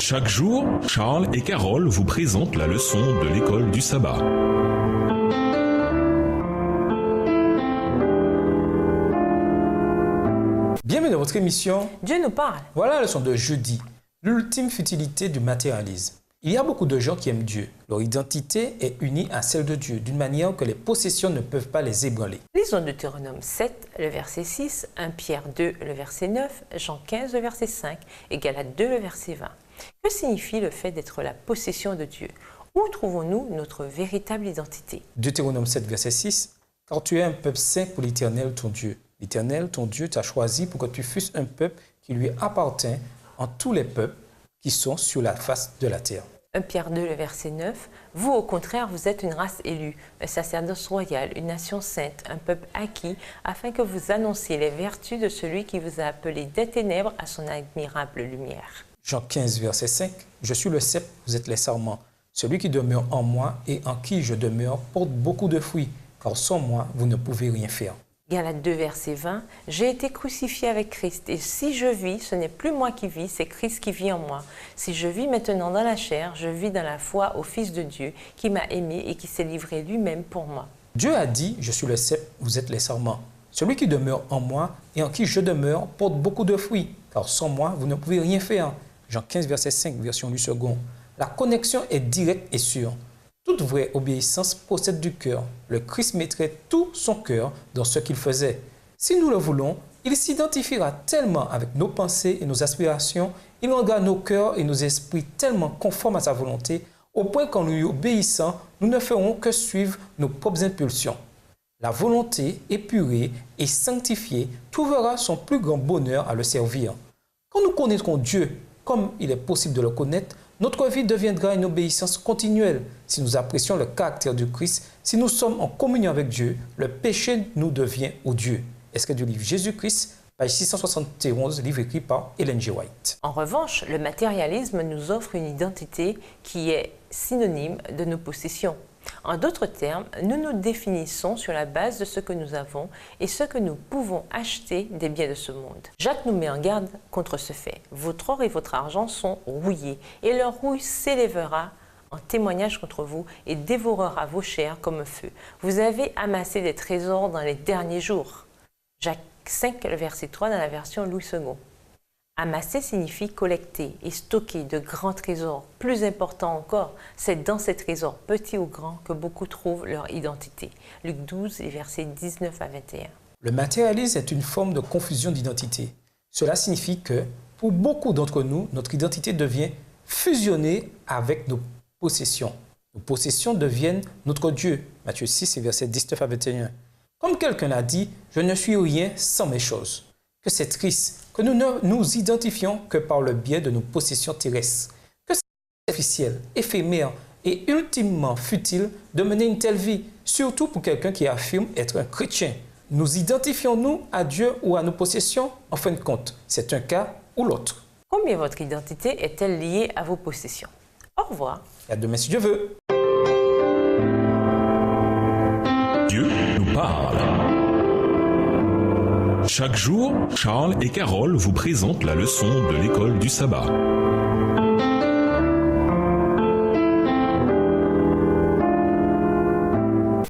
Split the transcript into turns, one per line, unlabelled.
Chaque jour, Charles et Carole vous présentent la leçon de l'école du sabbat.
Bienvenue dans votre émission
Dieu nous parle.
Voilà la leçon de jeudi, l'ultime futilité du matérialisme. Il y a beaucoup de gens qui aiment Dieu. Leur identité est unie à celle de Dieu, d'une manière que les possessions ne peuvent pas les ébranler.
Lisons Deutéronome 7, le verset 6, 1 Pierre 2, le verset 9, Jean 15, le verset 5 et Galates 2, le verset 20. Que signifie le fait d'être la possession de Dieu? Où trouvons-nous notre véritable identité?
Deutéronome 7, verset 6. Car tu es un peuple saint pour l'Éternel ton Dieu. L'Éternel ton Dieu t'a choisi pour que tu fusses un peuple qui lui appartient en tous les peuples qui sont sur la face de la terre.
1 Pierre 2, le verset 9. Vous, au contraire, vous êtes une race élue, un sacerdoce royal, une nation sainte, un peuple acquis, afin que vous annonciez les vertus de celui qui vous a appelé des ténèbres à son admirable lumière.
Jean 15, verset 5. Je suis le cep, vous êtes les sarments. Celui qui demeure en moi et en qui je demeure porte beaucoup de fruits, car sans moi, vous ne pouvez rien faire.
Galates 2, verset 20. J'ai été crucifié avec Christ, et si je vis, ce n'est plus moi qui vis, c'est Christ qui vit en moi. Si je vis maintenant dans la chair, je vis dans la foi au Fils de Dieu, qui m'a aimé et qui s'est livré lui-même pour moi.
Dieu a dit, je suis le cep, vous êtes les sarments. Celui qui demeure en moi et en qui je demeure porte beaucoup de fruits, car sans moi, vous ne pouvez rien faire. Jean 15, verset 5, version du second. La connexion est directe et sûre. Toute vraie obéissance procède du cœur. Le Christ mettrait tout son cœur dans ce qu'il faisait. Si nous le voulons, il s'identifiera tellement avec nos pensées et nos aspirations, il rendra nos cœurs et nos esprits tellement conformes à sa volonté, au point qu'en lui obéissant, nous ne ferons que suivre nos propres impulsions. La volonté épurée et sanctifiée trouvera son plus grand bonheur à le servir. Quand nous connaîtrons Dieu comme il est possible de le connaître, notre vie deviendra une obéissance continuelle. Si nous apprécions le caractère du Christ, si nous sommes en communion avec Dieu, le péché nous devient odieux. Extrait du livre Jésus-Christ, page 671, livre écrit par Ellen G. White.
En revanche, le matérialisme nous offre une identité qui est synonyme de nos possessions. En d'autres termes, nous nous définissons sur la base de ce que nous avons et ce que nous pouvons acheter des biens de ce monde. Jacques nous met en garde contre ce fait. Votre or et votre argent sont rouillés, et leur rouille s'élèvera en témoignage contre vous et dévorera vos chairs comme un feu. Vous avez amassé des trésors dans les derniers jours. Jacques 5, le verset 3 dans la version Louis II. Amasser signifie collecter et stocker de grands trésors. Plus important encore, c'est dans ces trésors, petits ou grands, que beaucoup trouvent leur identité. Luc 12, les versets 19 à 21.
Le matérialisme est une forme de confusion d'identité. Cela signifie que, pour beaucoup d'entre nous, notre identité devient fusionnée avec nos possessions. Nos possessions deviennent notre Dieu. Matthieu 6, versets 19 à 21. Comme quelqu'un l'a dit, je ne suis rien sans mes choses. Que c'est triste que nous ne nous identifions que par le biais de nos possessions terrestres. Que c'est artificiel, éphémère et ultimement futile de mener une telle vie, surtout pour quelqu'un qui affirme être un chrétien. Nous identifions-nous à Dieu ou à nos possessions? En fin de compte, c'est un cas ou l'autre.
Combien votre identité est-elle liée à vos possessions? Au revoir.
Et à demain si Dieu veut.
Dieu nous parle. Chaque jour, Charles et Carole vous présentent la leçon de l'école du sabbat.